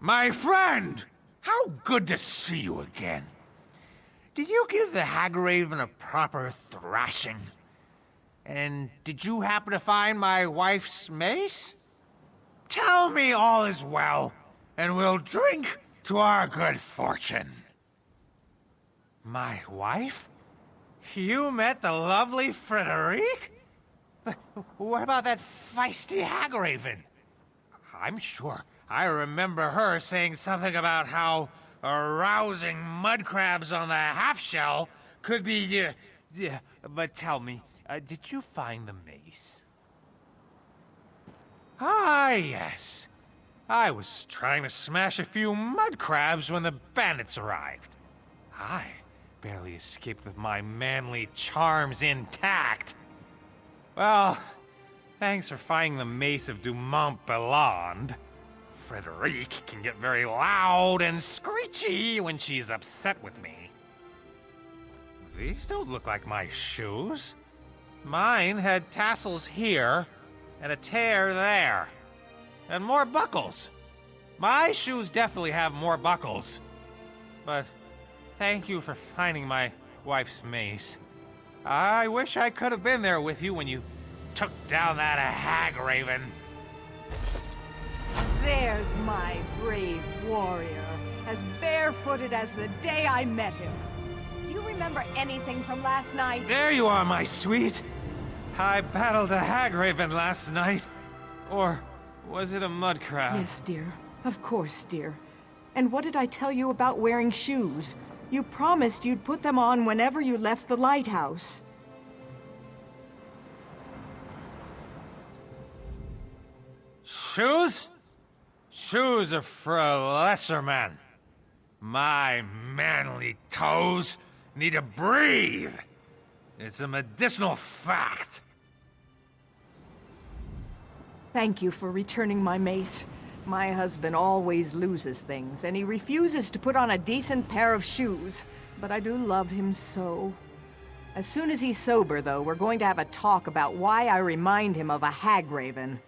My friend! How good to see you again. Did you give the Hagraven a proper thrashing? And did you happen to find my wife's mace? Tell me all is well, and we'll drink to our good fortune. My wife? You met the lovely Frederique? But what about that feisty Hagraven? I'm sure I remember her saying something about how arousing mud crabs on the half-shell could be, but tell me, did you find the mace? Ah, yes. I was trying to smash a few mud crabs when the bandits arrived. I barely escaped with my manly charms intact. Well, thanks for finding the mace of Dumont Belland. Frederique can get very loud and screechy when she's upset with me. These don't look like my shoes. Mine had tassels here, and a tear there, and more buckles. My shoes definitely have more buckles. But thank you for finding my wife's mace. I wish I could have been there with you when you took down that Hagraven. There's my brave warrior, as barefooted as the day I met him. Do you remember anything from last night? There you are, my sweet. I battled a Hagraven last night. Or was it a mud crab? Yes, dear. Of course, dear. And what did I tell you about wearing shoes? You promised you'd put them on whenever you left the lighthouse. Shoes? Shoes are for a lesser man. My manly toes need to breathe. It's a medicinal fact. Thank you for returning my mace. My husband always loses things, and he refuses to put on a decent pair of shoes. But I do love him so. As soon as he's sober, though, we're going to have a talk about why I remind him of a Hagraven.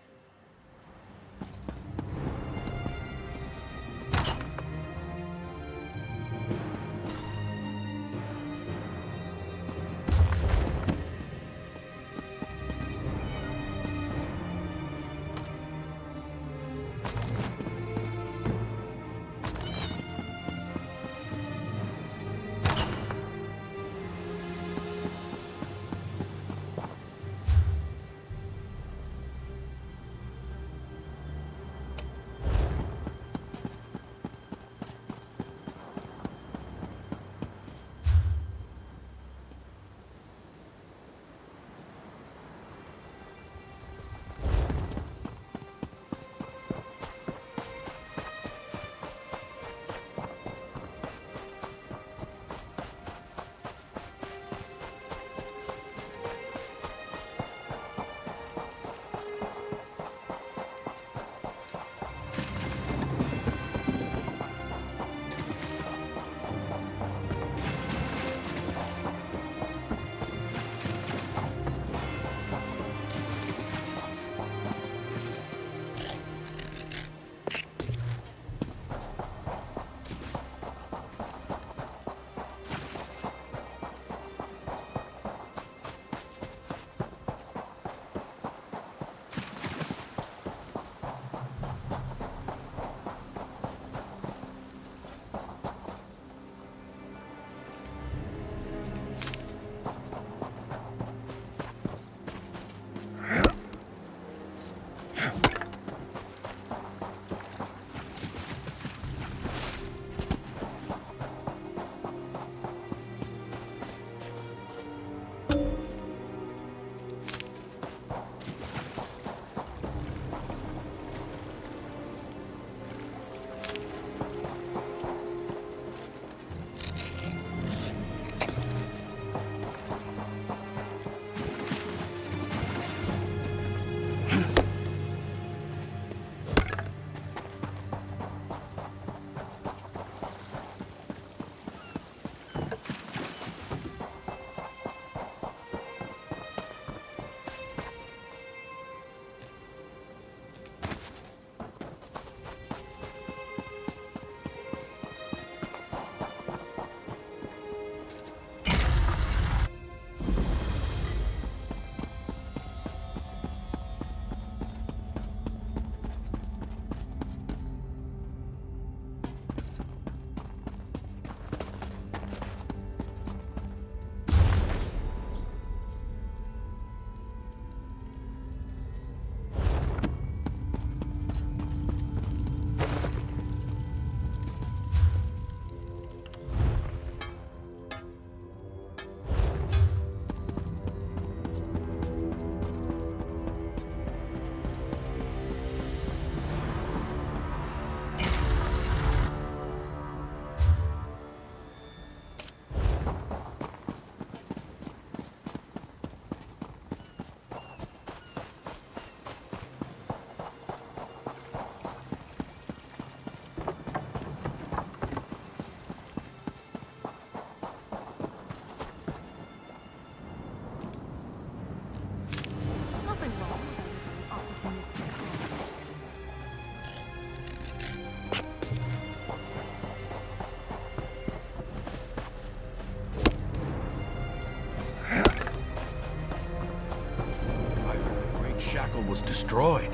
was destroyed.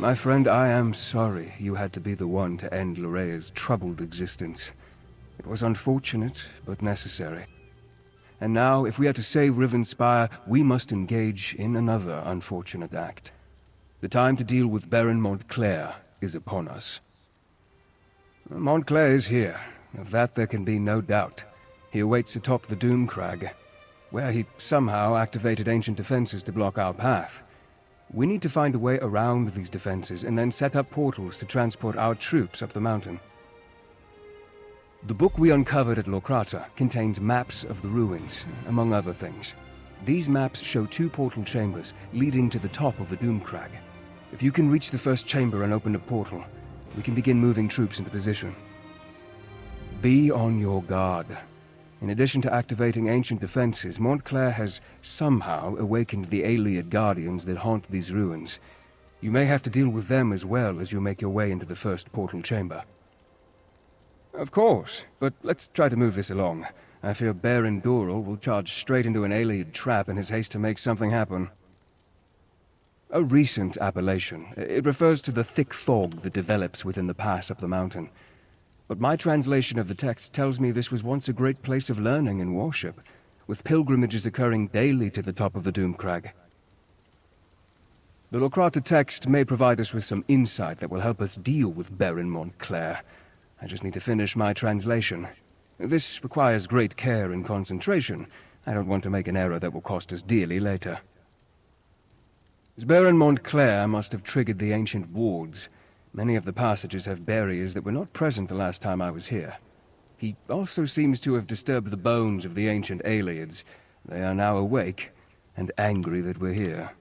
My friend, I am sorry you had to be the one to end Lorea's troubled existence. It was unfortunate, but necessary. And now, if we are to save Rivenspire, we must engage in another unfortunate act. The time to deal with Baron Montclair is upon us. Montclair is here. Of that there can be no doubt. He awaits atop the Doomcrag, where he somehow activated ancient defenses to block our path. We need to find a way around these defenses and then set up portals to transport our troops up the mountain. The book we uncovered at Locrata contains maps of the ruins, among other things. These maps show 2 portal chambers leading to the top of the Doomcrag. If you can reach the first chamber and open a portal, we can begin moving troops into position. Be on your guard. In addition to activating ancient defenses, Montclair has somehow awakened the Ayleid guardians that haunt these ruins. You may have to deal with them as well as you make your way into the first portal chamber. Of course, but let's try to move this along. I fear Baron Doral will charge straight into an Ayleid trap in his haste to make something happen. A recent appellation. It refers to the thick fog that develops within the pass up the mountain. But my translation of the text tells me this was once a great place of learning and worship, with pilgrimages occurring daily to the top of the Doomcrag. The Locrata text may provide us with some insight that will help us deal with Baron Montclair. I just need to finish my translation. This requires great care and concentration. I don't want to make an error that will cost us dearly later. Baron Montclair must have triggered the ancient wards. Many of the passages have barriers that were not present the last time I was here. He also seems to have disturbed the bones of the ancient Ayleids. They are now awake and angry that we're here.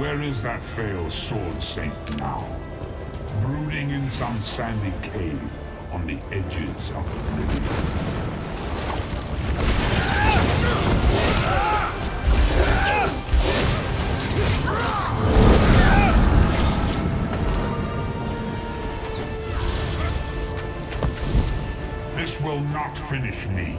Where is that failed sword saint now? Brooding in some sandy cave on the edges of oblivion. This will not finish me.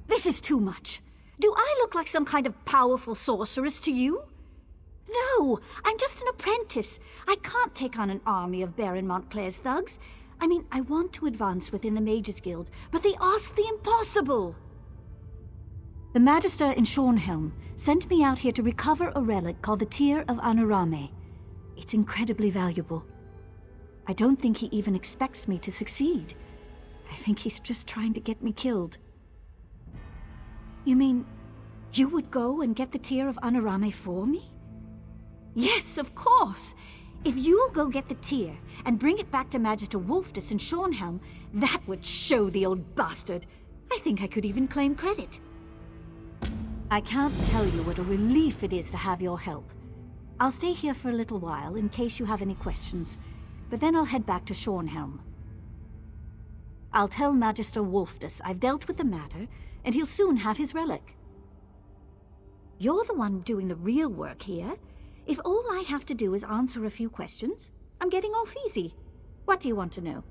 This is too much. Do I look like some kind of powerful sorceress to you? No, I'm just an apprentice. I can't take on an army of Baron Montclair's thugs. I mean, I want to advance within the Mages Guild, but they ask the impossible. The Magister in Shornhelm sent me out here to recover a relic called the Tear of Anorame. It's incredibly valuable. I don't think he even expects me to succeed. I think he's just trying to get me killed. You mean, you would go and get the Tear of Anorame for me? Yes, of course. If you'll go get the tear and bring it back to Magister Wolftus in Shornhelm, that would show the old bastard. I think I could even claim credit. I can't tell you what a relief it is to have your help. I'll stay here for a little while in case you have any questions, but then I'll head back to Shornhelm. I'll tell Magister Wolftus I've dealt with the matter, and he'll soon have his relic. You're the one doing the real work here. If all I have to do is answer a few questions, I'm getting off easy. What do you want to know?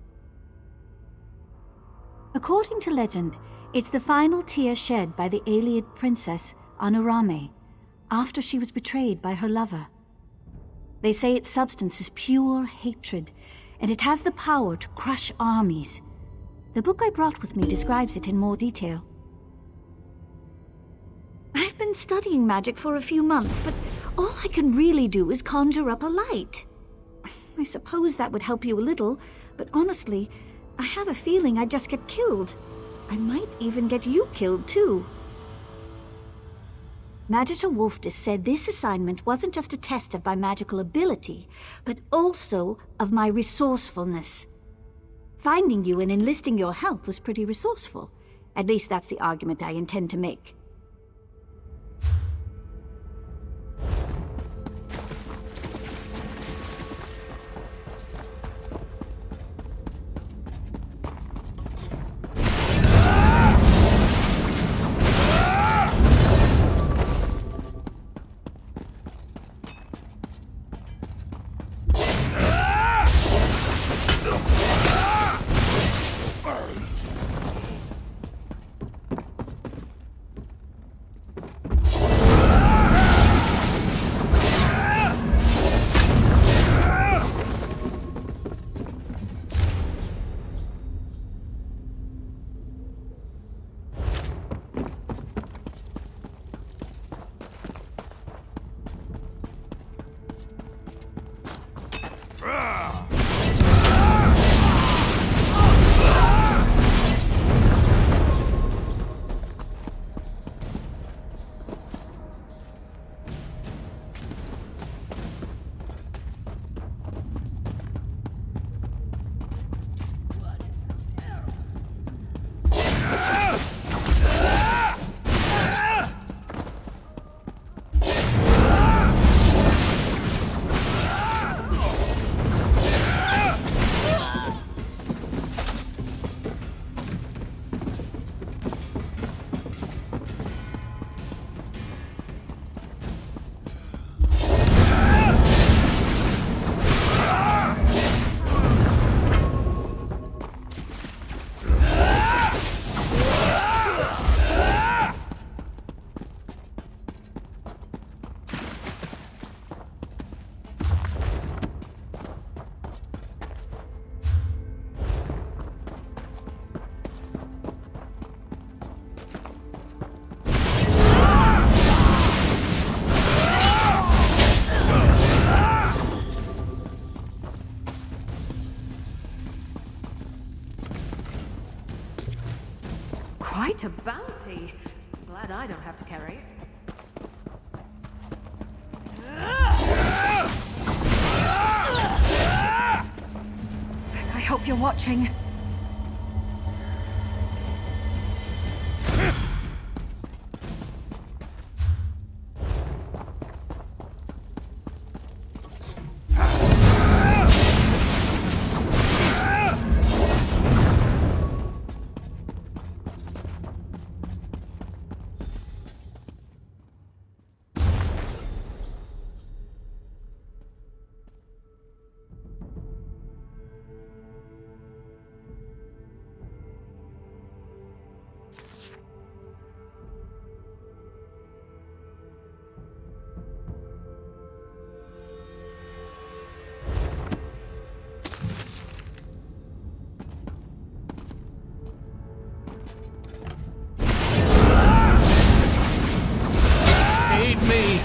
According to legend, it's the final tear shed by the Ayleid princess, Anorame, after she was betrayed by her lover. They say its substance is pure hatred, and it has the power to crush armies. The book I brought with me describes it in more detail. I've been studying magic for a few months, but all I can really do is conjure up a light. I suppose that would help you a little, but honestly, I have a feeling I'd just get killed. I might even get you killed, too. Magister Wolftus said this assignment wasn't just a test of my magical ability, but also of my resourcefulness. Finding you and enlisting your help was pretty resourceful. At least that's the argument I intend to make. Quite a bounty. Glad I don't have to carry it. I hope you're watching. Aid me!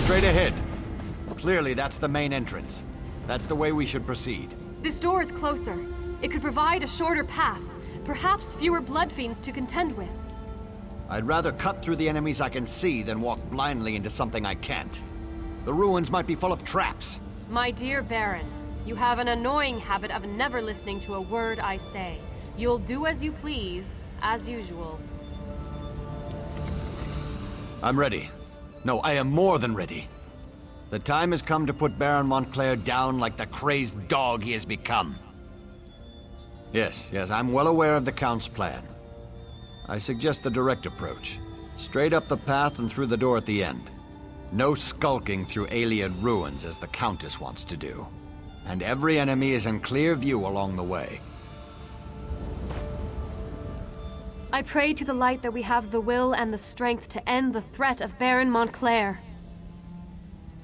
Straight ahead. Clearly, that's the main entrance. That's the way we should proceed. This door is closer. It could provide a shorter path. Perhaps fewer blood fiends to contend with. I'd rather cut through the enemies I can see than walk blindly into something I can't. The ruins might be full of traps. My dear Baron, you have an annoying habit of never listening to a word I say. You'll do as you please, as usual. I'm ready. No, I am more than ready. The time has come to put Baron Montclair down like the crazed dog he has become. Yes, I'm well aware of the Count's plan. I suggest the direct approach. Straight up the path and through the door at the end. No skulking through alien ruins as the Countess wants to do. And every enemy is in clear view along the way. I pray to the light that we have the will and the strength to end the threat of Baron Montclair.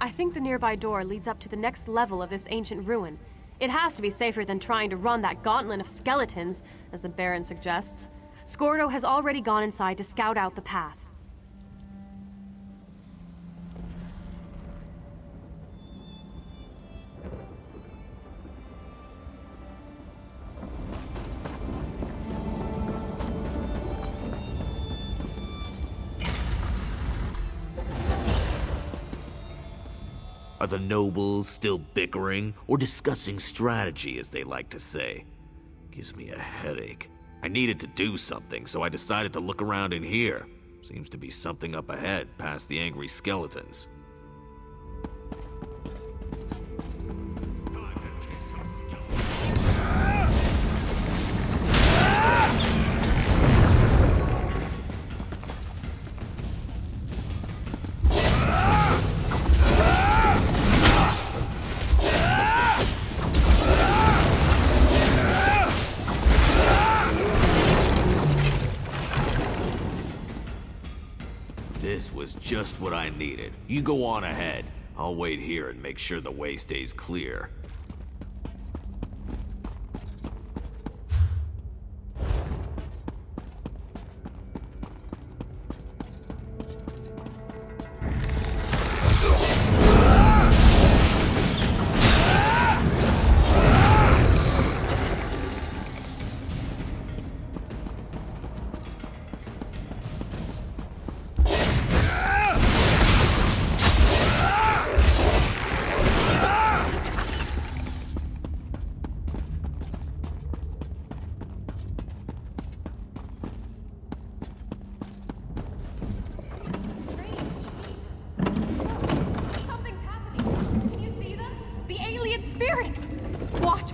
I think the nearby door leads up to the next level of this ancient ruin. It has to be safer than trying to run that gauntlet of skeletons, as the Baron suggests. Scordo has already gone inside to scout out the path. Are the nobles still bickering or discussing strategy, as they like to say? Gives me a headache. I needed to do something, so I decided to look around in here. Seems to be something up ahead, past the angry skeletons. This was just what I needed. You go on ahead. I'll wait here and make sure the way stays clear.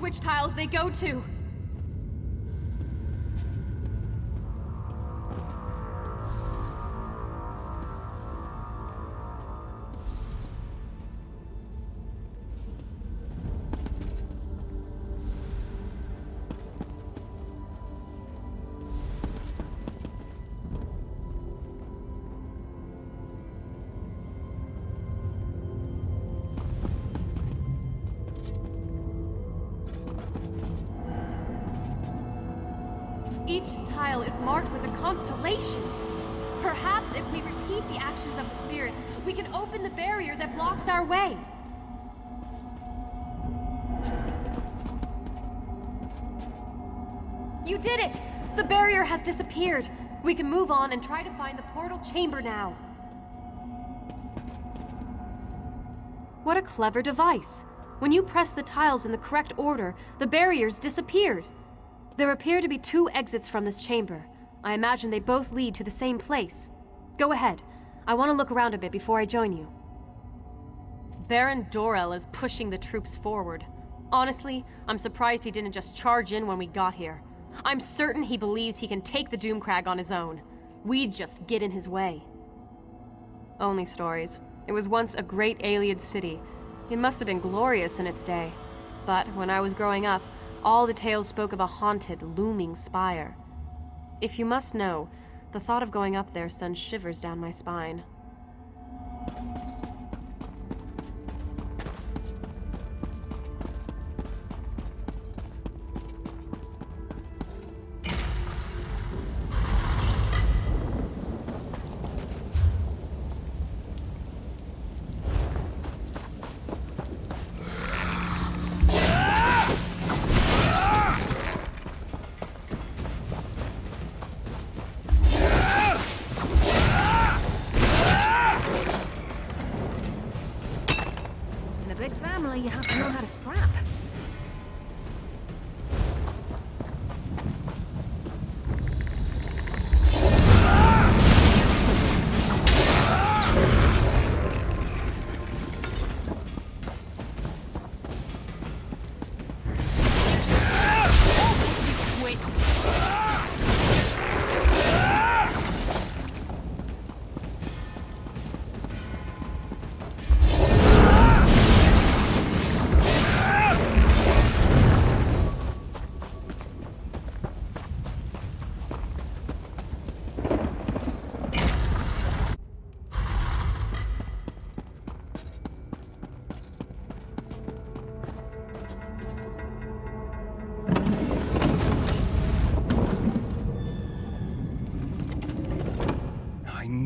Which tiles they go to. Each tile is marked with a constellation. Perhaps if we repeat the actions of the spirits, we can open the barrier that blocks our way. You did it! The barrier has disappeared. We can move on and try to find the portal chamber now. What a clever device. When you press the tiles in the correct order, the barriers disappeared. There appear to be 2 exits from this chamber. I imagine they both lead to the same place. Go ahead. I want to look around a bit before I join you. Baron Dorel is pushing the troops forward. Honestly, I'm surprised he didn't just charge in when we got here. I'm certain he believes he can take the Doomcrag on his own. We'd just get in his way. Only stories. It was once a great alien city. It must have been glorious in its day. But when I was growing up, all the tales spoke of a haunted, looming spire. If you must know, the thought of going up there sends shivers down my spine. Big family, you have to know how to scrap.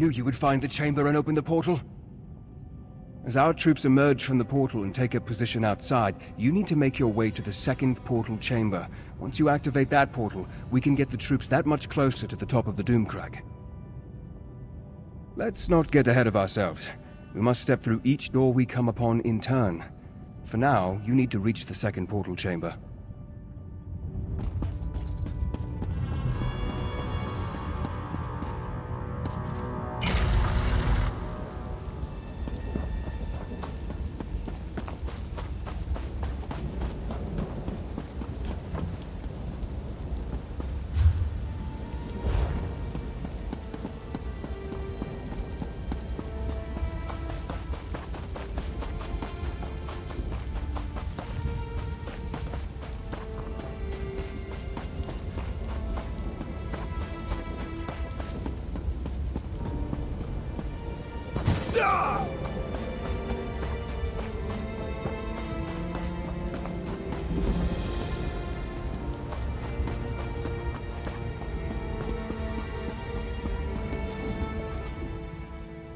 knew you would find the chamber and open the portal. As our troops emerge from the portal and take a position outside, you need to make your way to the second portal chamber. Once you activate that portal, we can get the troops that much closer to the top of the Doomcrag. Let's not get ahead of ourselves. We must step through each door we come upon in turn. For now, you need to reach the second portal chamber.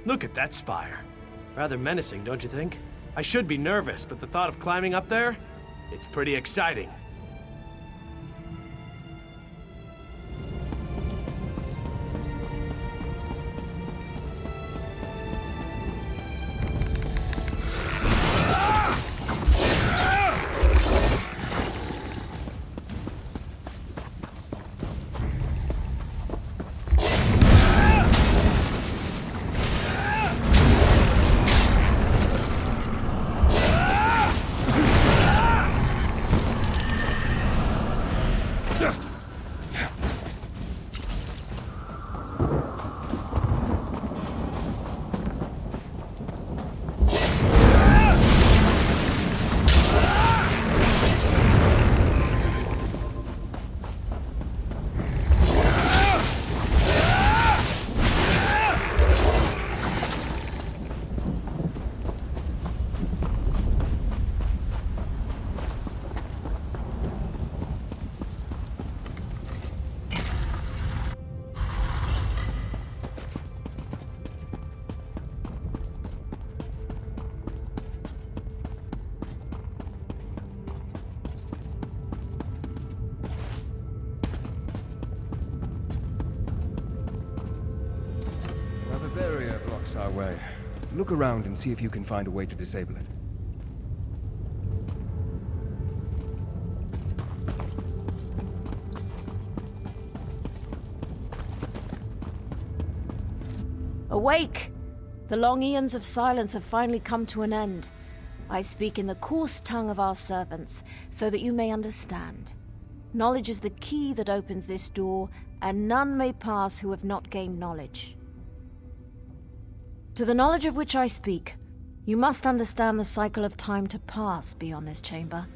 Look at that spire. Rather menacing, don't you think? I should be nervous, but the thought of climbing up there, it's pretty exciting. Barrier blocks our way. Look around and see if you can find a way to disable it. Awake! The long eons of silence have finally come to an end. I speak in the coarse tongue of our servants, so that you may understand. Knowledge is the key that opens this door, and none may pass who have not gained knowledge. To the knowledge of which I speak, you must understand the cycle of time to pass beyond this chamber.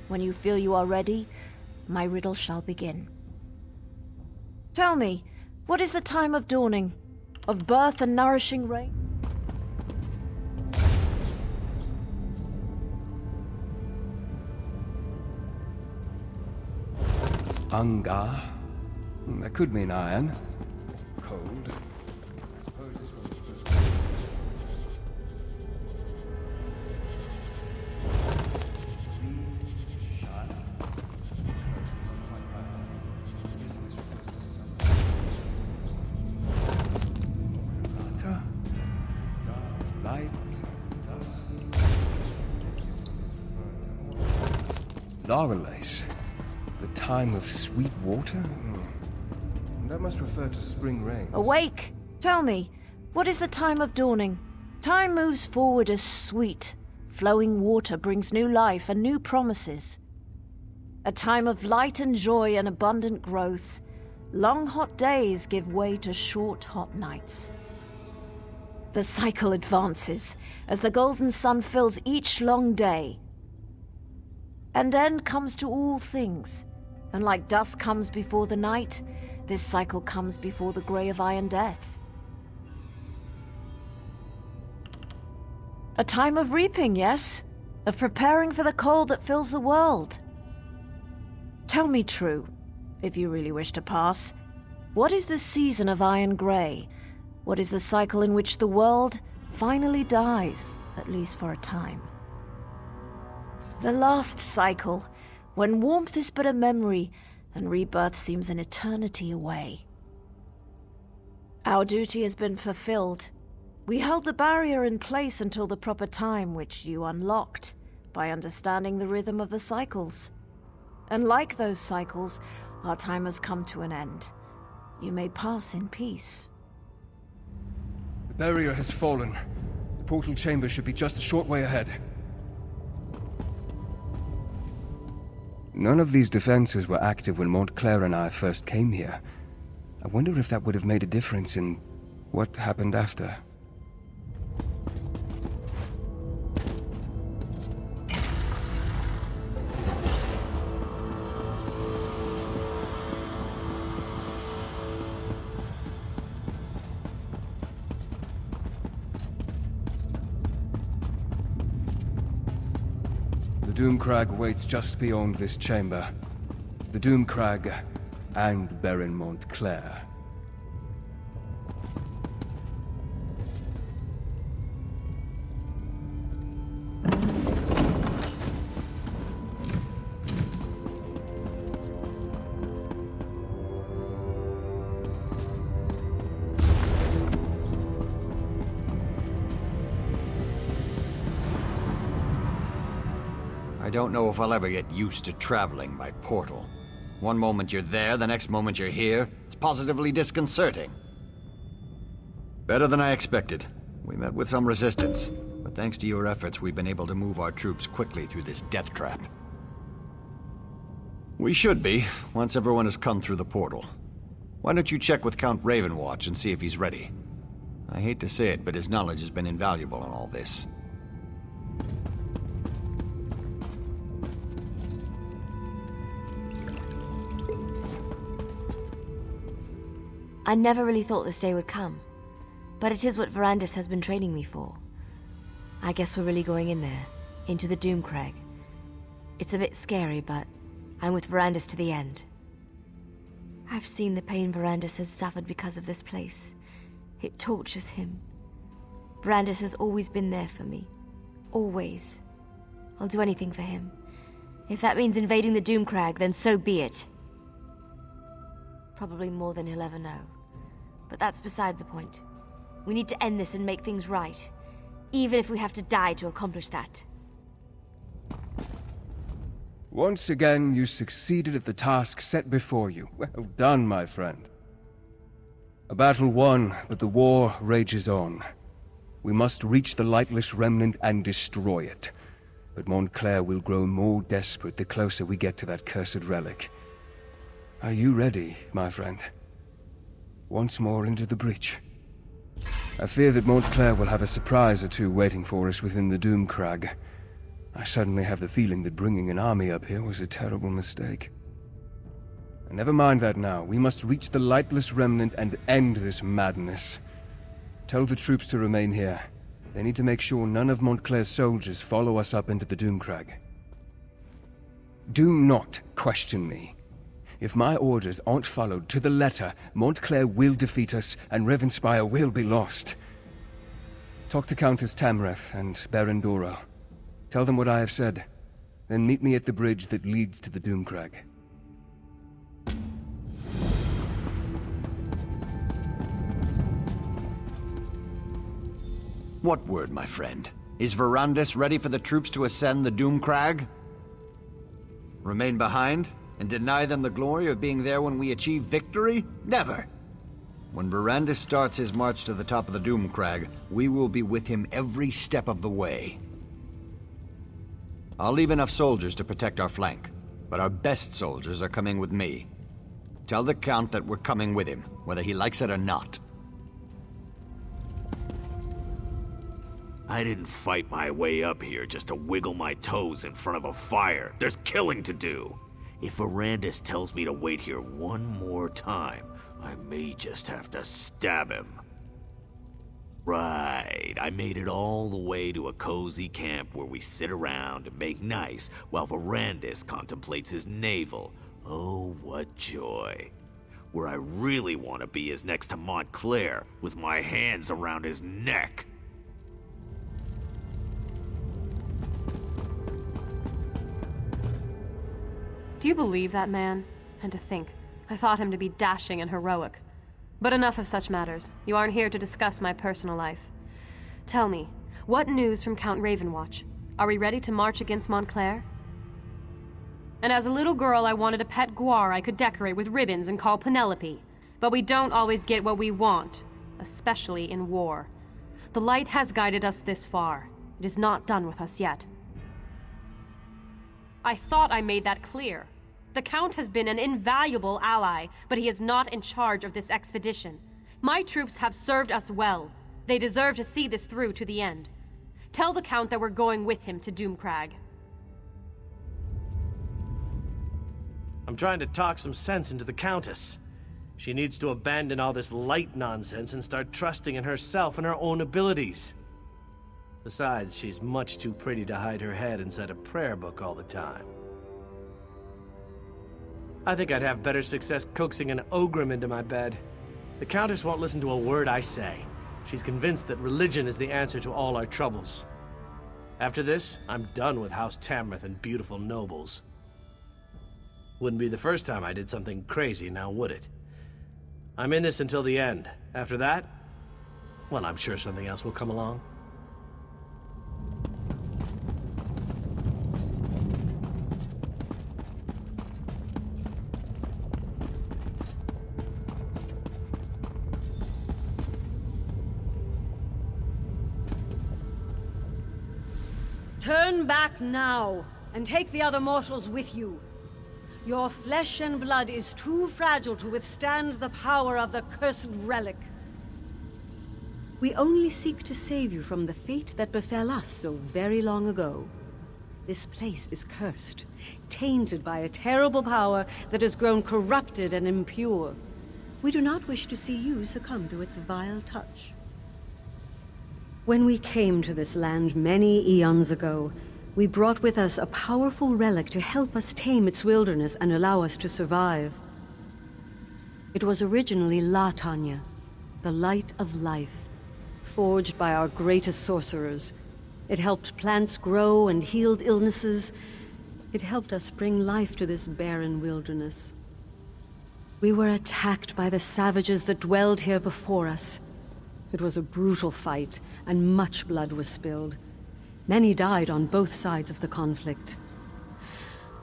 When you feel you are ready, my riddle shall begin. Tell me, what is the time of dawning? Of birth and nourishing rain? Ungar? That could mean iron. Cold. I suppose this one was first. Light, dust. Laurelace. The time of sweet water? That must refer to spring rains. Awake! Tell me, what is the time of dawning? Time moves forward as sweet. Flowing water brings new life and new promises. A time of light and joy and abundant growth. Long hot days give way to short hot nights. The cycle advances as the golden sun fills each long day. An end comes to all things, and like dusk comes before the night, this cycle comes before the grey of iron death. A time of reaping, yes, of preparing for the cold that fills the world. Tell me true, if you really wish to pass, what is the season of iron grey? What is the cycle in which the world finally dies, at least for a time. The last cycle, when warmth is but a memory and rebirth seems an eternity away. Our duty has been fulfilled. We held the barrier in place until the proper time, which you unlocked by understanding the rhythm of the cycles. And like those cycles, our time has come to an end. You may pass in peace. The barrier has fallen. The portal chamber should be just a short way ahead. None of these defenses were active when Montclair and I first came here. I wonder if that would have made a difference in what happened after. The Doomcrag waits just beyond this chamber. The Doomcrag and Baron Montclair. I don't know if I'll ever get used to traveling by portal. One moment you're there, the next moment you're here. It's positively disconcerting. Better than I expected. We met with some resistance, but thanks to your efforts, we've been able to move our troops quickly through this death trap. We should be, once everyone has come through the portal. Why don't you check with Count Ravenwatch and see if he's ready? I hate to say it, but his knowledge has been invaluable in all this. I never really thought this day would come, but it is what Verandis has been training me for. I guess we're really going in there, into the Doomcrag. It's a bit scary, but I'm with Verandis to the end. I've seen the pain Verandis has suffered because of this place. It tortures him. Verandis has always been there for me. Always. I'll do anything for him. If that means invading the Doomcrag, then so be it. Probably more than he'll ever know. But that's besides the point. We need to end this and make things right. Even if we have to die to accomplish that. Once again, you succeeded at the task set before you. Well done, my friend. A battle won, but the war rages on. We must reach the Lightless Remnant and destroy it. But Montclair will grow more desperate the closer we get to that cursed relic. Are you ready, my friend? Once more into the breach. I fear that Montclair will have a surprise or two waiting for us within the Doomcrag. I suddenly have the feeling that bringing an army up here was a terrible mistake. Never mind that now. We must reach the Lightless Remnant and end this madness. Tell the troops to remain here. They need to make sure none of Montclair's soldiers follow us up into the Doomcrag. Do not question me. If my orders aren't followed to the letter, Montclair will defeat us, and Ravenspire will be lost. Talk to Countess Tamreth and Baron Doro. Tell them what I have said. Then meet me at the bridge that leads to the Doomcrag. What word, my friend? Is Verandis ready for the troops to ascend the Doomcrag? Remain behind? And deny them the glory of being there when we achieve victory? Never! When Verandis starts his march to the top of the Doomcrag, we will be with him every step of the way. I'll leave enough soldiers to protect our flank, but our best soldiers are coming with me. Tell the Count that we're coming with him, whether he likes it or not. I didn't fight my way up here just to wiggle my toes in front of a fire. There's killing to do. If Verandis tells me to wait here one more time, I may just have to stab him. Right, I made it all the way to a cozy camp where we sit around and make nice while Verandis contemplates his navel. Oh, what joy. Where I really want to be is next to Montclair, with my hands around his neck. Do you believe that man? And to think, I thought him to be dashing and heroic. But enough of such matters. You aren't here to discuss my personal life. Tell me, what news from Count Ravenwatch? Are we ready to march against Montclair? And as a little girl, I wanted a pet guar I could decorate with ribbons and call Penelope. But we don't always get what we want, especially in war. The light has guided us this far. It is not done with us yet. I thought I made that clear. The Count has been an invaluable ally, but he is not in charge of this expedition. My troops have served us well. They deserve to see this through to the end. Tell the Count that we're going with him to Doomcrag. I'm trying to talk some sense into the Countess. She needs to abandon all this light nonsense and start trusting in herself and her own abilities. Besides, she's much too pretty to hide her head inside a prayer book all the time. I think I'd have better success coaxing an Ogrim into my bed. The Countess won't listen to a word I say. She's convinced that religion is the answer to all our troubles. After this, I'm done with House Tamrith and beautiful nobles. Wouldn't be the first time I did something crazy, now would it? I'm in this until the end. After that, well, I'm sure something else will come along. Turn back now, and take the other mortals with you. Your flesh and blood is too fragile to withstand the power of the cursed relic. We only seek to save you from the fate that befell us so very long ago. This place is cursed, tainted by a terrible power that has grown corrupted and impure. We do not wish to see you succumb to its vile touch. When we came to this land many eons ago, we brought with us a powerful relic to help us tame its wilderness and allow us to survive. It was originally La Tanya, the light of life, forged by our greatest sorcerers. It helped plants grow and healed illnesses. It helped us bring life to this barren wilderness. We were attacked by the savages that dwelled here before us. It was a brutal fight, and much blood was spilled. Many died on both sides of the conflict.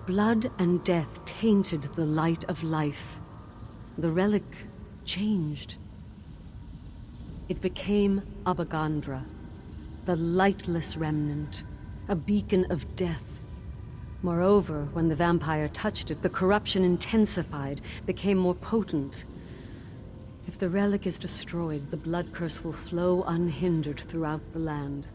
Blood and death tainted the light of life. The relic changed. It became Abagandra, the Lightless Remnant, a beacon of death. Moreover, when the vampire touched it, the corruption intensified, became more potent. If the relic is destroyed, the blood curse will flow unhindered throughout the land.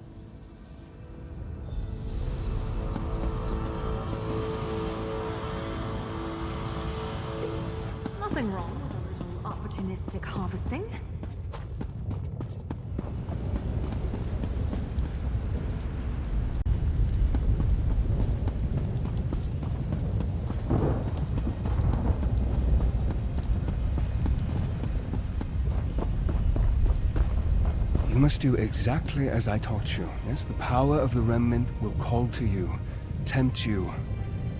Nothing wrong with a little opportunistic harvesting. You must do exactly as I taught you. Yes, the power of the Remnant will call to you, tempt you.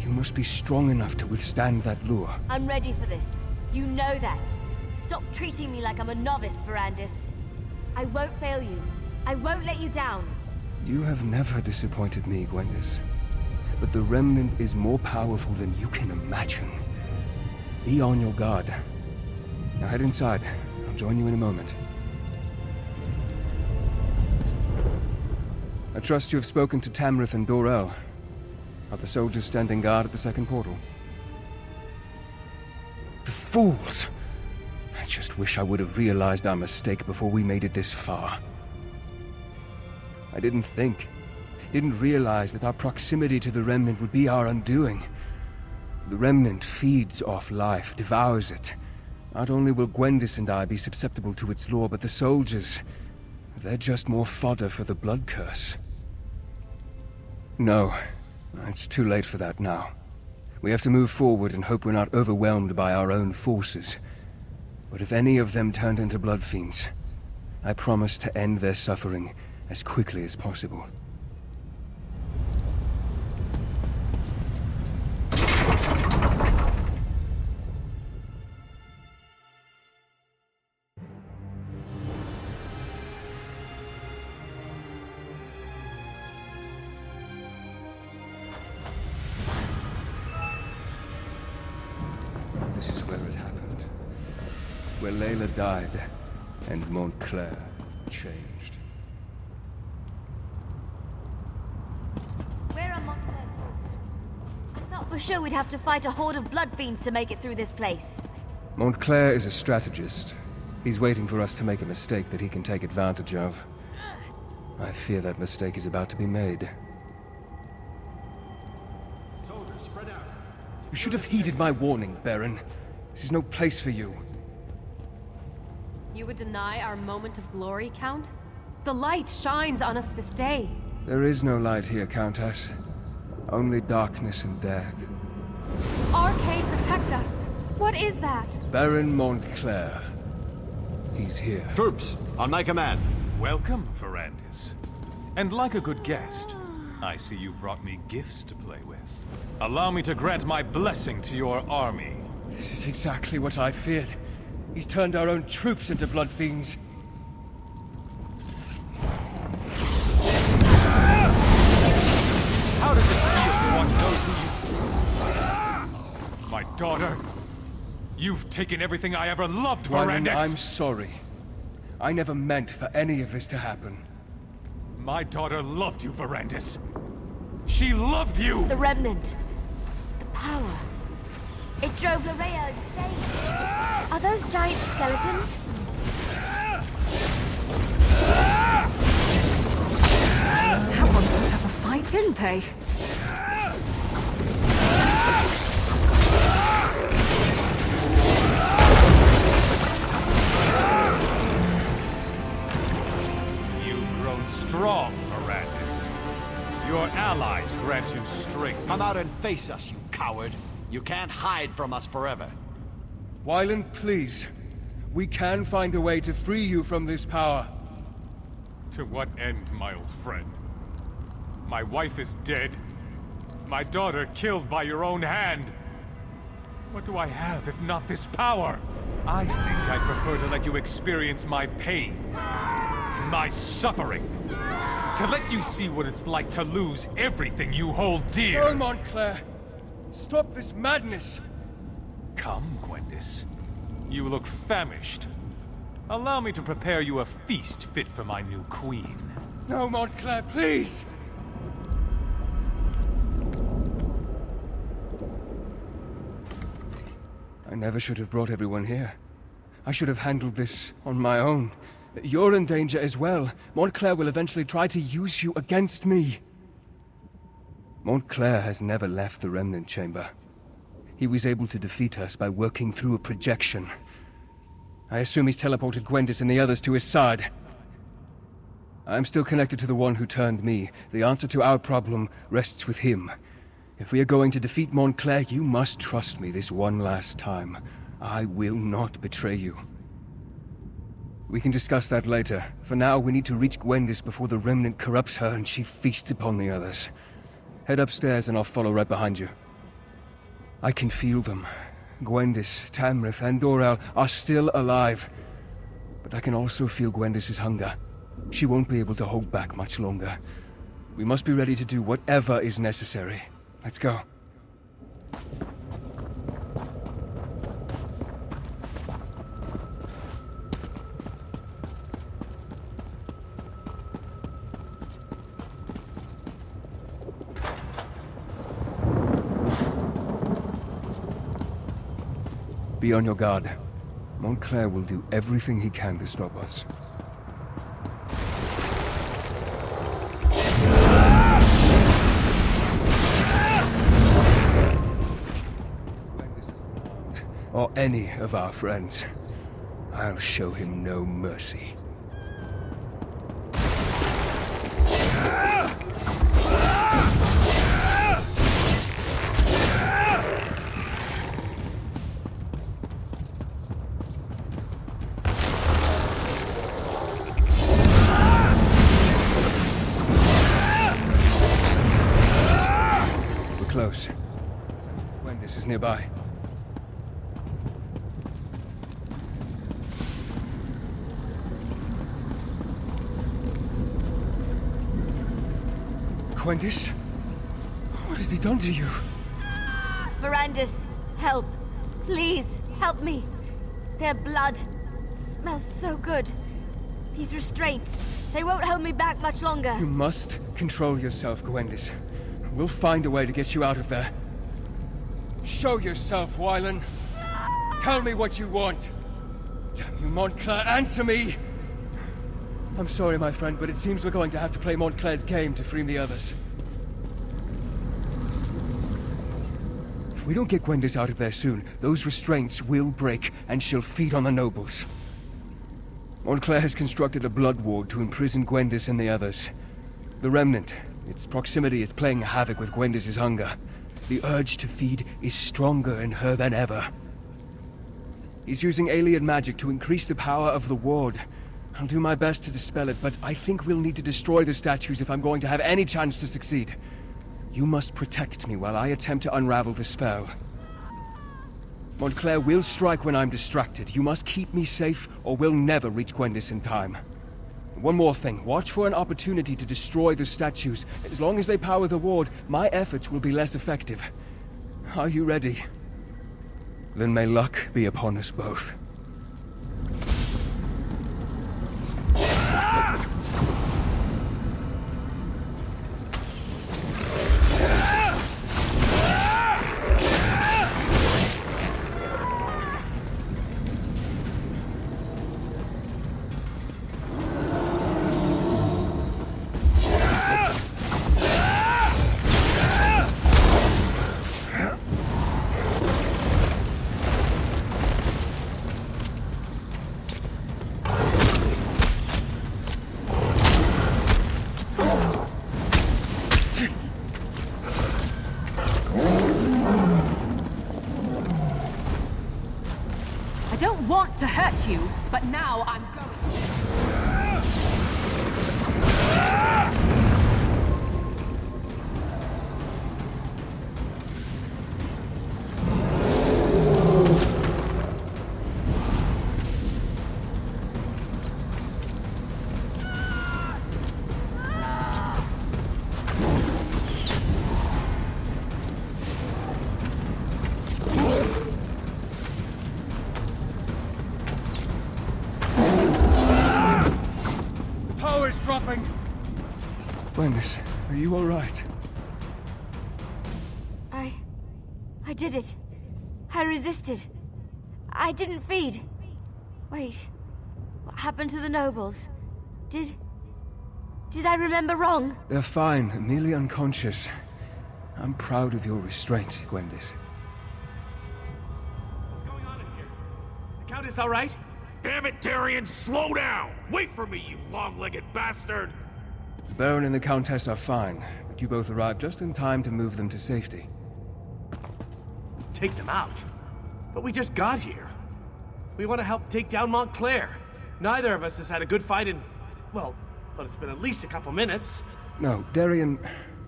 You must be strong enough to withstand that lure. I'm ready for this. You know that. Stop treating me like I'm a novice, Verandis. I won't fail you. I won't let you down. You have never disappointed me, Gwendis. But the Remnant is more powerful than you can imagine. Be on your guard. Now head inside. I'll join you in a moment. I trust you have spoken to Tamrith and Dorel. Are the soldiers standing guard at the second portal? The fools! I just wish I would have realized our mistake before we made it this far. I didn't realize that our proximity to the Remnant would be our undoing. The Remnant feeds off life, devours it. Not only will Gwendis and I be susceptible to its lore, but the soldiers... they're just more fodder for the blood curse. No, it's too late for that now. We have to move forward and hope we're not overwhelmed by our own forces. But if any of them turned into blood fiends, I promise to end their suffering as quickly as possible. This is where it happened. Where Layla died, and Montclair changed. Where are Montclair's forces? I thought for sure we'd have to fight a horde of blood fiends to make it through this place. Montclair is a strategist. He's waiting for us to make a mistake that he can take advantage of. I fear that mistake is about to be made. Soldiers, spread out. You should have heeded my warning, Baron. This is no place for you. You would deny our moment of glory, Count? The light shines on us this day. There is no light here, Countess. Only darkness and death. Arcade, protect us! What is that? Baron Montclair. He's here. Troops, on my command. Welcome, Verandis. And like a good guest, I see you've brought me gifts to play with. Allow me to grant my blessing to your army. This is exactly what I feared. He's turned our own troops into blood fiends. How does it feel to watch those who you... My daughter? You've taken everything I ever loved, Wyman, Verandis! I'm sorry. I never meant for any of this to happen. My daughter loved you, Verandis. She loved you! The Remnant. The power. It drove Larea insane. Are those giant skeletons? That one put up a fight, didn't they? You've grown strong, Verandis. Your allies grant you strength. Come out and face us, you coward. You can't hide from us forever. Wyland, please. We can find a way to free you from this power. To what end, my old friend? My wife is dead. My daughter killed by your own hand. What do I have if not this power? I think I'd prefer to let you experience my pain. My suffering. To let you see what it's like to lose everything you hold dear. No, Montclair! Stop this madness! Come, Gwendis. You look famished. Allow me to prepare you a feast fit for my new queen. No, Montclair, please! I never should have brought everyone here. I should have handled this on my own. You're in danger as well. Montclair will eventually try to use you against me. Montclair has never left the Remnant chamber. He was able to defeat us by working through a projection. I assume he's teleported Gwendis and the others to his side. I'm still connected to the one who turned me. The answer to our problem rests with him. If we are going to defeat Montclair, you must trust me this one last time. I will not betray you. We can discuss that later. For now, we need to reach Gwendis before the Remnant corrupts her and she feasts upon the others. Head upstairs and I'll follow right behind you. I can feel them. Gwendis, Tamrith, and Doral are still alive. But I can also feel Gwendis' hunger. She won't be able to hold back much longer. We must be ready to do whatever is necessary. Let's go. Be on your guard. Montclair will do everything he can to stop us. Or any of our friends, I'll show him no mercy. close. Sense that Gwendis is nearby. Gwendis? What has he done to you? Verandis, help. Please, help me. Their blood smells so good. These restraints, they won't hold me back much longer. You must control yourself, Gwendis. We'll find a way to get you out of there. Show yourself, Wylan. Tell me what you want. Damn you, Montclair, answer me! I'm sorry, my friend, but it seems we're going to have to play Montclair's game to free the others. If we don't get Gwendis out of there soon, those restraints will break, and she'll feed on the nobles. Montclair has constructed a blood ward to imprison Gwendis and the others. The Remnant, its proximity is playing havoc with Gwendis' hunger. The urge to feed is stronger in her than ever. He's using alien magic to increase the power of the ward. I'll do my best to dispel it, but I think we'll need to destroy the statues if I'm going to have any chance to succeed. You must protect me while I attempt to unravel the spell. Montclair will strike when I'm distracted. You must keep me safe, or we'll never reach Gwendis in time. One more thing. Watch for an opportunity to destroy the statues. As long as they power the ward, my efforts will be less effective. Are you ready? Then may luck be upon us both. I don't want to hurt you, but now I'm going. Dropping. Gwendis, are you all right? I did it. I resisted. I didn't feed. Wait, what happened to the nobles? Did I remember wrong? They're fine, merely unconscious. I'm proud of your restraint, Gwendis. What's going on in here? Is the Countess all right? Damn it, Darian, slow down! Wait for me, you long-legged bastard! The Baron and the Countess are fine, but you both arrived just in time to move them to safety. Take them out? But we just got here. We want to help take down Montclair. Neither of us has had a good fight in... well, but it's been at least a couple minutes. No, Darian,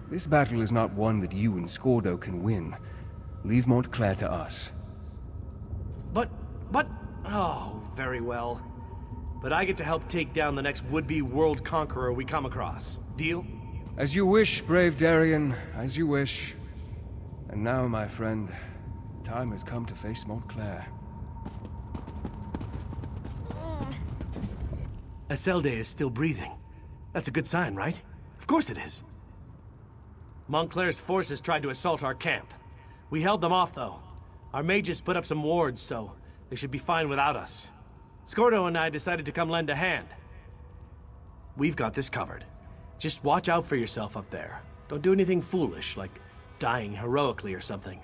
this battle is not one that you and Scordo can win. Leave Montclair to us. But... oh, very well. But I get to help take down the next would-be world conqueror we come across. Deal? As you wish, brave Darian, as you wish. And now, my friend, the time has come to face Montclair. Eselde is still breathing. That's a good sign, right? Of course it is. Montclair's forces tried to assault our camp. We held them off, though. Our mages put up some wards, so they should be fine without us. Scordo and I decided to come lend a hand. We've got this covered. Just watch out for yourself up there. Don't do anything foolish, like dying heroically or something.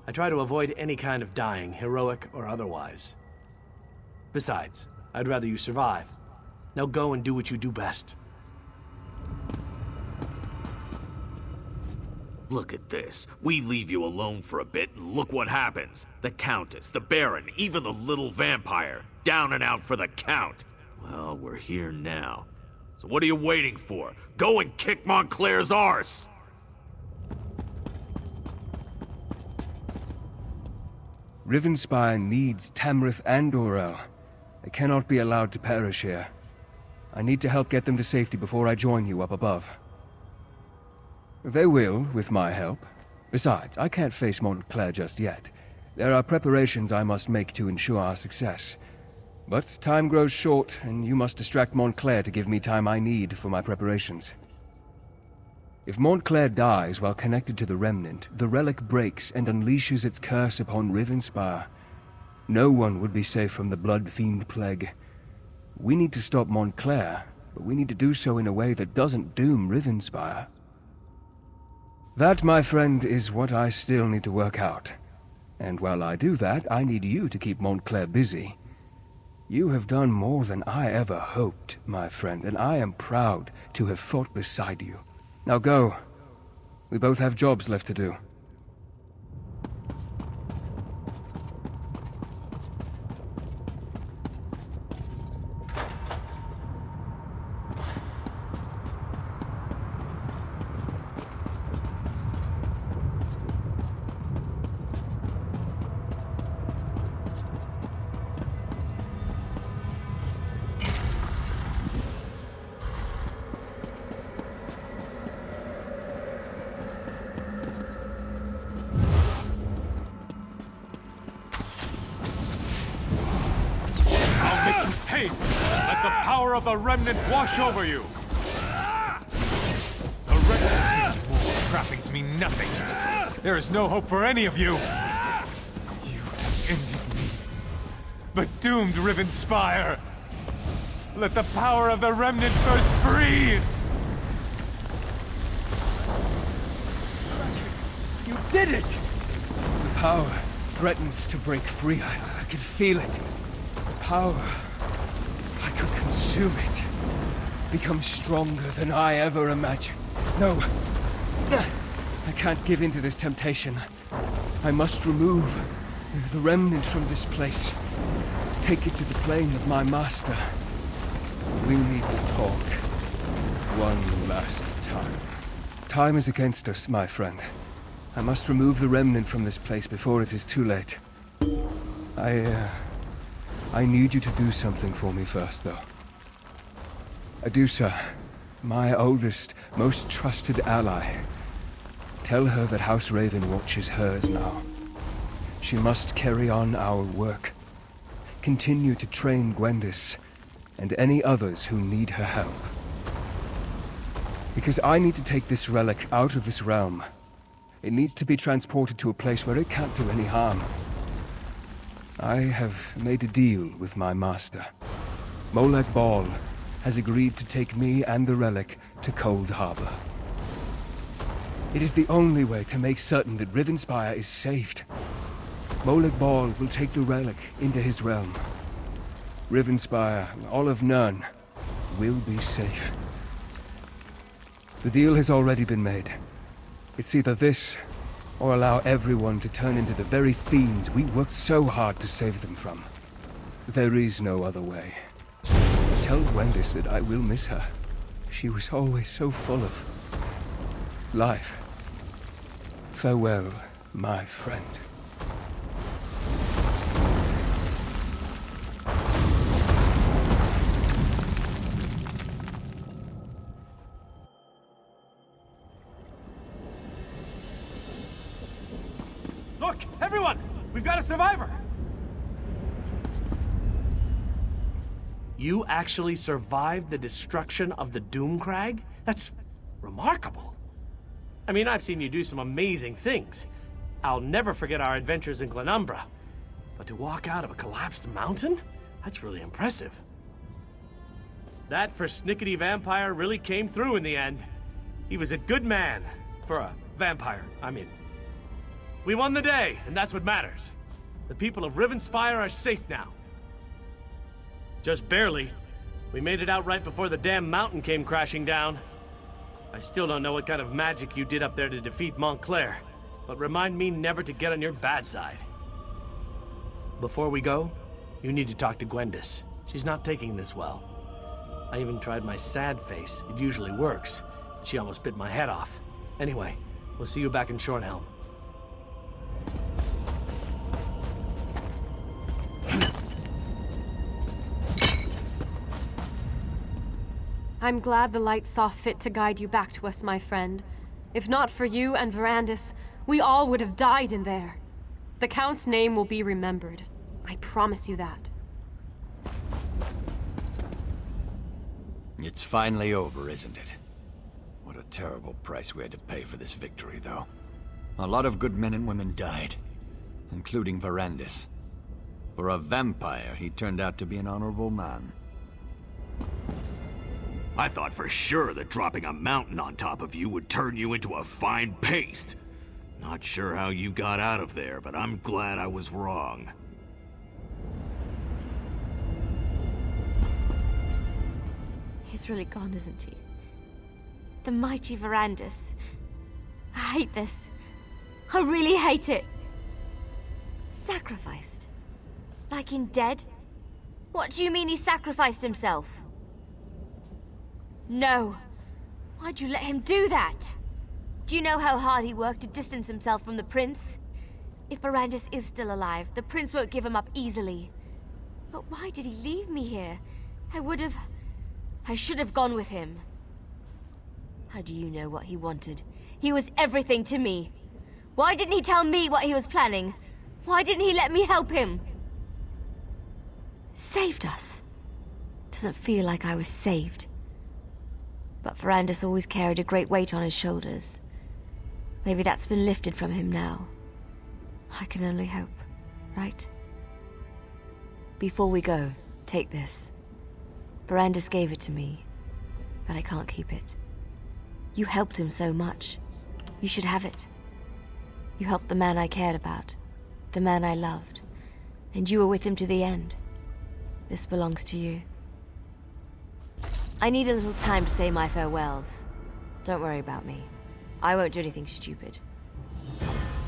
I try to avoid any kind of dying, heroic or otherwise. Besides, I'd rather you survive. Now go and do what you do best. Look at this. We leave you alone for a bit, and look what happens. The Countess, the Baron, even the little vampire. Down and out for the Count. Well, we're here now. So what are you waiting for? Go and kick Montclair's arse! Rivenspire needs Tamrith and Dorel. They cannot be allowed to perish here. I need to help get them to safety before I join you up above. They will, with my help. Besides, I can't face Montclair just yet. There are preparations I must make to ensure our success. But time grows short, and you must distract Montclair to give me time I need for my preparations. If Montclair dies while connected to the Remnant, the relic breaks and unleashes its curse upon Rivenspire. No one would be safe from the Blood Fiend Plague. We need to stop Montclair, but we need to do so in a way that doesn't doom Rivenspire. That, my friend, is what I still need to work out. And while I do that, I need you to keep Montclair busy. You have done more than I ever hoped, my friend, and I am proud to have fought beside you. Now go. We both have jobs left to do. Let the power of the Remnant wash over you! The Remnant these mortal trappings mean nothing. There is no hope for any of you. You ended me, but doomed Rivenspire. Let the power of the Remnant burst free! You did it! The power threatens to break free. I can feel it. The power... I could consume it. Become stronger than I ever imagined. No. I can't give in to this temptation. I must remove the Remnant from this place. Take it to the plane of my master. We need to talk. One last time. Time is against us, my friend. I must remove the Remnant from this place before it is too late. I need you to do something for me first, though. Adusa, my oldest, most trusted ally. Tell her that House Ravenwatch is hers now. She must carry on our work. Continue to train Gwendis, and any others who need her help. Because I need to take this relic out of this realm. It needs to be transported to a place where it can't do any harm. I have made a deal with my master. Molag Bal has agreed to take me and the relic to Cold Harbor. It is the only way to make certain that Rivenspire is saved. Molag Bal will take the relic into his realm. Rivenspire, all of Nirn, will be safe. The deal has already been made. It's either this, or allow everyone to turn into the very fiends we worked so hard to save them from. There is no other way. Tell Gwendis that I will miss her. She was always so full of life. Farewell, my friend. Look, everyone! We've got a survivor! You actually survived the destruction of the Doomcrag? That's remarkable. I mean, I've seen you do some amazing things. I'll never forget our adventures in Glenumbra. But to walk out of a collapsed mountain? That's really impressive. That persnickety vampire really came through in the end. He was a good man. For a vampire, I mean. We won the day, and that's what matters. The people of Rivenspire are safe now. Just barely. We made it out right before the damn mountain came crashing down. I still don't know what kind of magic you did up there to defeat Montclair, but remind me never to get on your bad side. Before we go, you need to talk to Gwendis. She's not taking this well. I even tried my sad face. It usually works. She almost bit my head off. Anyway, we'll see you back in Shornhelm. I'm glad the light saw fit to guide you back to us, my friend. If not for you and Verandis, we all would have died in there. The Count's name will be remembered. I promise you that. It's finally over, isn't it? What a terrible price we had to pay for this victory, though. A lot of good men and women died, including Verandis. For a vampire, he turned out to be an honorable man. I thought for sure that dropping a mountain on top of you would turn you into a fine paste. Not sure how you got out of there, but I'm glad I was wrong. He's really gone, isn't he? The mighty Verandis. I hate this. I really hate it. Sacrificed? Like in dead? What do you mean he sacrificed himself? No. Why'd you let him do that? Do you know how hard he worked to distance himself from the prince? If Verandis is still alive, the prince won't give him up easily. But why did he leave me here? I should have gone with him. How do you know what he wanted? He was everything to me. Why didn't he tell me what he was planning? Why didn't he let me help him? Saved us. Doesn't feel like I was saved. But Verandis always carried a great weight on his shoulders. Maybe that's been lifted from him now. I can only hope, right? Before we go, take this. Verandis gave it to me, but I can't keep it. You helped him so much. You should have it. You helped the man I cared about, the man I loved, and you were with him to the end. This belongs to you. I need a little time to say my farewells. Don't worry about me. I won't do anything stupid. Promise.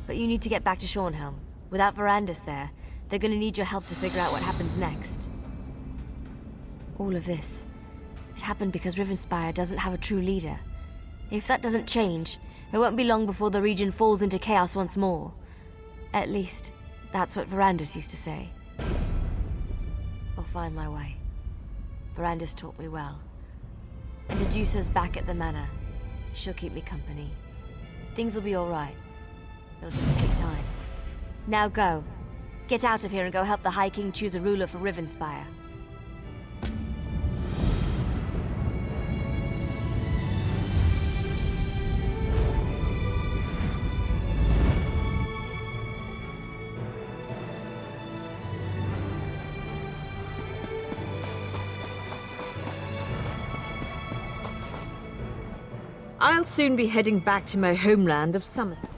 But you need to get back to Shornhelm. Without Verandis there, they're gonna need your help to figure out what happens next. All of this, it happened because Rivenspire doesn't have a true leader. If that doesn't change, it won't be long before the region falls into chaos once more. At least, that's what Verandis used to say. I'll find my way. Verandis taught me well. And Dedusa's back at the manor. She'll keep me company. Things will be all right. It'll just take time. Now go. Get out of here and go help the High King choose a ruler for Rivenspire. I'll soon be heading back to my homeland of Somerset.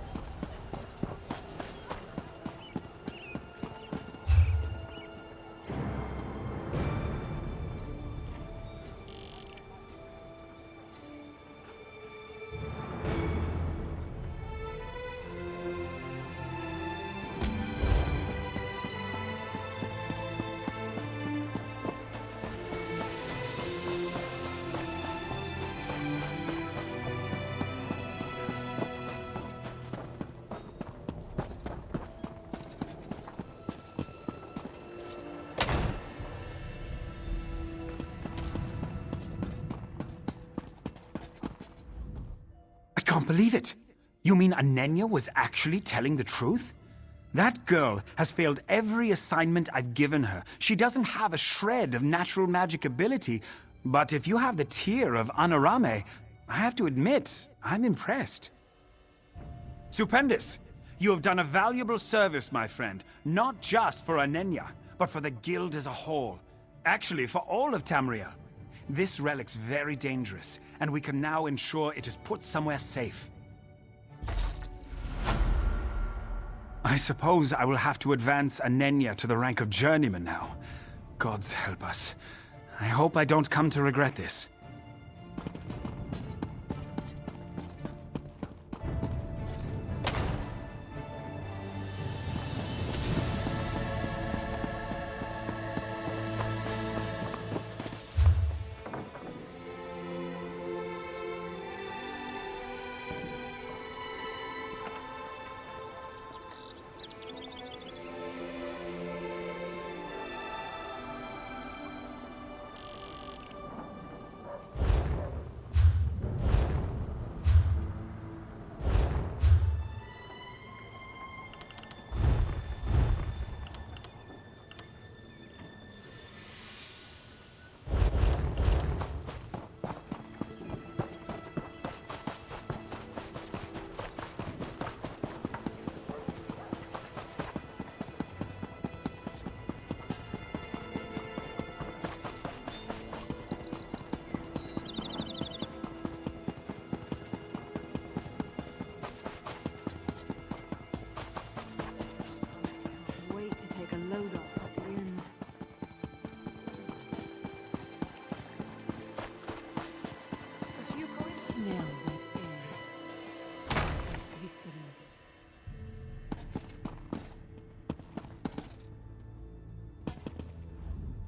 I can't believe it. You mean Anenya was actually telling the truth? That girl has failed every assignment I've given her. She doesn't have a shred of natural magic ability, but if you have the tear of Anarame, I have to admit, I'm impressed. Stupendous! You have done a valuable service, my friend, not just for Anenya, but for the guild as a whole. Actually, for all of Tamriel. This relic's very dangerous, and we can now ensure it is put somewhere safe. I suppose I will have to advance Anenya to the rank of journeyman now. Gods help us. I hope I don't come to regret this.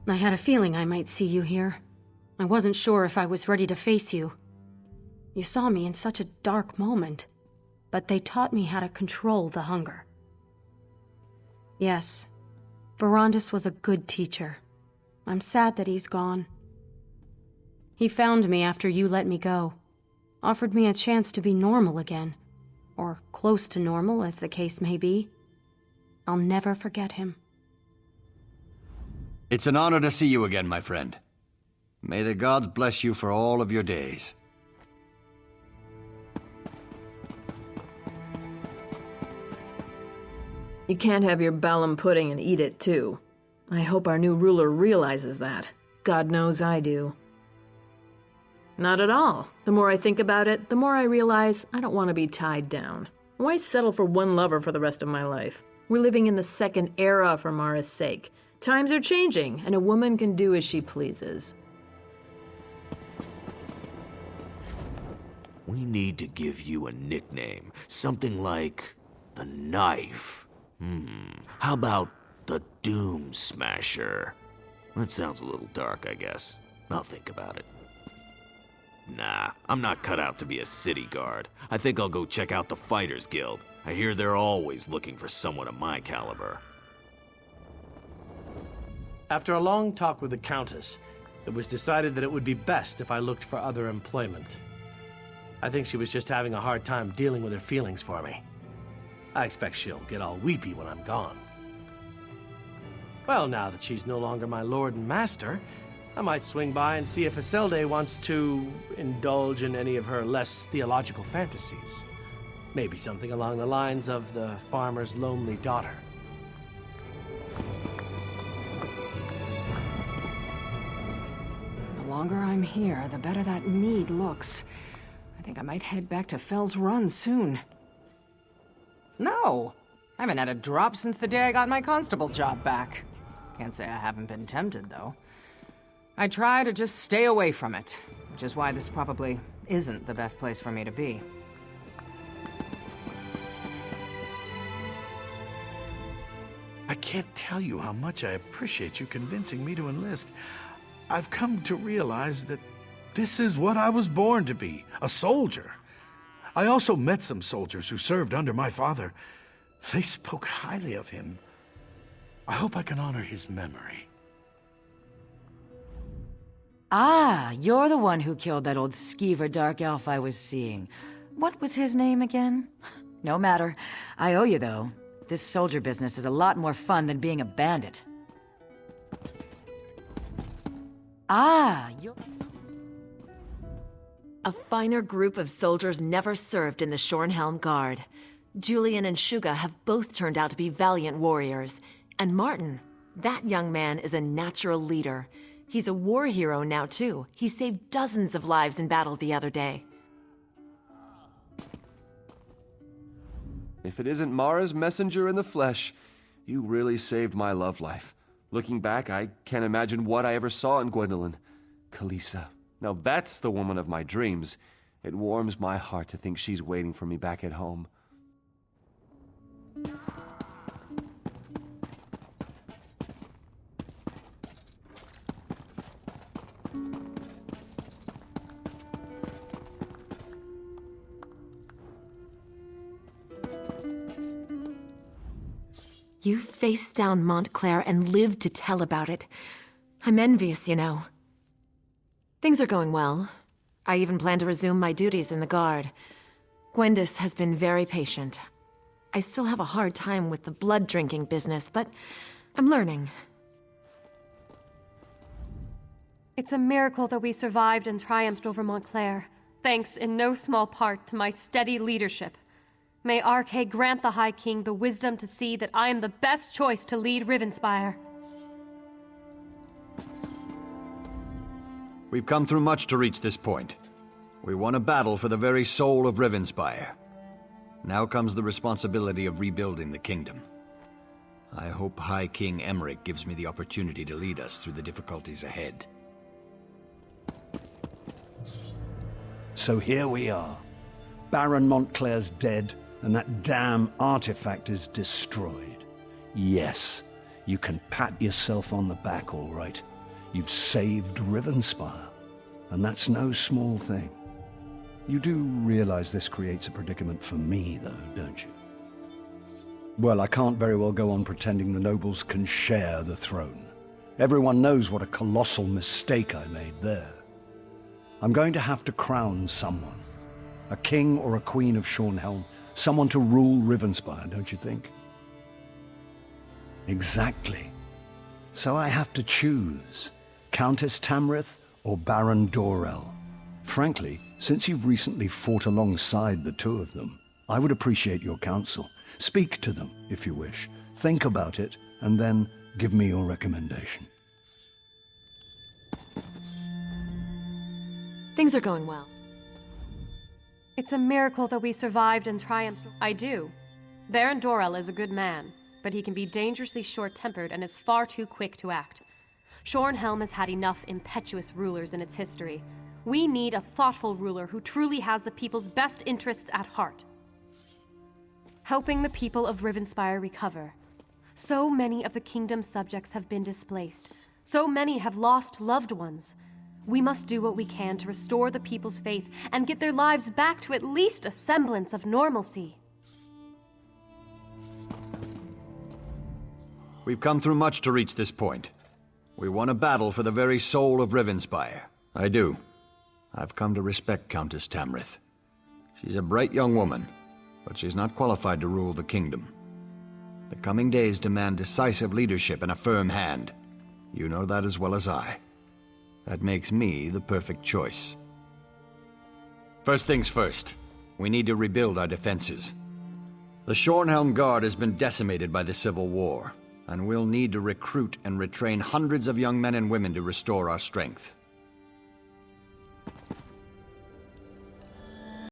I had a feeling I might see you here. I wasn't sure if I was ready to face you. You saw me in such a dark moment, but they taught me how to control the hunger. Yes, Verandis was a good teacher. I'm sad that he's gone. He found me after you let me go, offered me a chance to be normal again, or close to normal as the case may be. I'll never forget him. It's an honor to see you again, my friend. May the gods bless you for all of your days. You can't have your Balam pudding and eat it, too. I hope our new ruler realizes that. God knows I do. Not at all. The more I think about it, the more I realize I don't want to be tied down. Why settle for one lover for the rest of my life? We're living in the second era for Mara's sake. Times are changing, and a woman can do as she pleases. We need to give you a nickname. Something like the Knife. How about the Doom Smasher? That sounds a little dark, I guess. I'll think about it. Nah, I'm not cut out to be a city guard. I think I'll go check out the Fighters Guild. I hear they're always looking for someone of my caliber. After a long talk with the Countess, it was decided that it would be best if I looked for other employment. I think she was just having a hard time dealing with her feelings for me. I expect she'll get all weepy when I'm gone. Well, now that she's no longer my lord and master, I might swing by and see if Iselde wants to indulge in any of her less theological fantasies. Maybe something along the lines of the farmer's lonely daughter. The longer I'm here, the better that mead looks. I think I might head back to Fell's Run soon. No! I haven't had a drop since the day I got my constable job back. Can't say I haven't been tempted, though. I try to just stay away from it, which is why this probably isn't the best place for me to be. I can't tell you how much I appreciate you convincing me to enlist. I've come to realize that this is what I was born to be, a soldier. I also met some soldiers who served under my father. They spoke highly of him. I hope I can honor his memory. Ah, you're the one who killed that old skeever dark elf I was seeing. What was his name again? No matter. I owe you, though. This soldier business is a lot more fun than being a bandit. Ah, you're... A finer group of soldiers never served in the Shornhelm Guard. Julian and Shuga have both turned out to be valiant warriors. And Martin, that young man is a natural leader. He's a war hero now, too. He saved dozens of lives in battle the other day. If it isn't Mara's messenger in the flesh, you really saved my love life. Looking back, I can't imagine what I ever saw in Gwendolyn. Kalisa. Now that's the woman of my dreams. It warms my heart to think she's waiting for me back at home. You faced down Montclair and lived to tell about it. I'm envious, you know. Things are going well. I even plan to resume my duties in the Guard. Gwendis has been very patient. I still have a hard time with the blood-drinking business, but I'm learning. It's a miracle that we survived and triumphed over Montclair, thanks in no small part to my steady leadership. May Arkay grant the High King the wisdom to see that I am the best choice to lead Rivenspire. We've come through much to reach this point. We won a battle for the very soul of Rivenspire. Now comes the responsibility of rebuilding the kingdom. I hope High King Emmerich gives me the opportunity to lead us through the difficulties ahead. So here we are. Baron Montclair's dead, and that damn artifact is destroyed. Yes, you can pat yourself on the back, all right. You've saved Rivenspire, and that's no small thing. You do realize this creates a predicament for me, though, don't you? Well, I can't very well go on pretending the nobles can share the throne. Everyone knows what a colossal mistake I made there. I'm going to have to crown someone. A king or a queen of Shornhelm. Someone to rule Rivenspire, don't you think? Exactly. So I have to choose. Countess Tamrith or Baron Dorell. Frankly, since you've recently fought alongside the two of them, I would appreciate your counsel. Speak to them, if you wish. Think about it, and then give me your recommendation. Things are going well. It's a miracle that we survived and triumphed. I do. Baron Dorell is a good man, but he can be dangerously short-tempered and is far too quick to act. Shornhelm has had enough impetuous rulers in its history. We need a thoughtful ruler who truly has the people's best interests at heart. Helping the people of Rivenspire recover. So many of the kingdom's subjects have been displaced. So many have lost loved ones. We must do what we can to restore the people's faith and get their lives back to at least a semblance of normalcy. We've come through much to reach this point. We won a battle for the very soul of Rivenspire. I do. I've come to respect Countess Tamrith. She's a bright young woman, but she's not qualified to rule the kingdom. The coming days demand decisive leadership and a firm hand. You know that as well as I. That makes me the perfect choice. First things first, we need to rebuild our defenses. The Shornhelm Guard has been decimated by the Civil War, and we'll need to recruit and retrain hundreds of young men and women to restore our strength.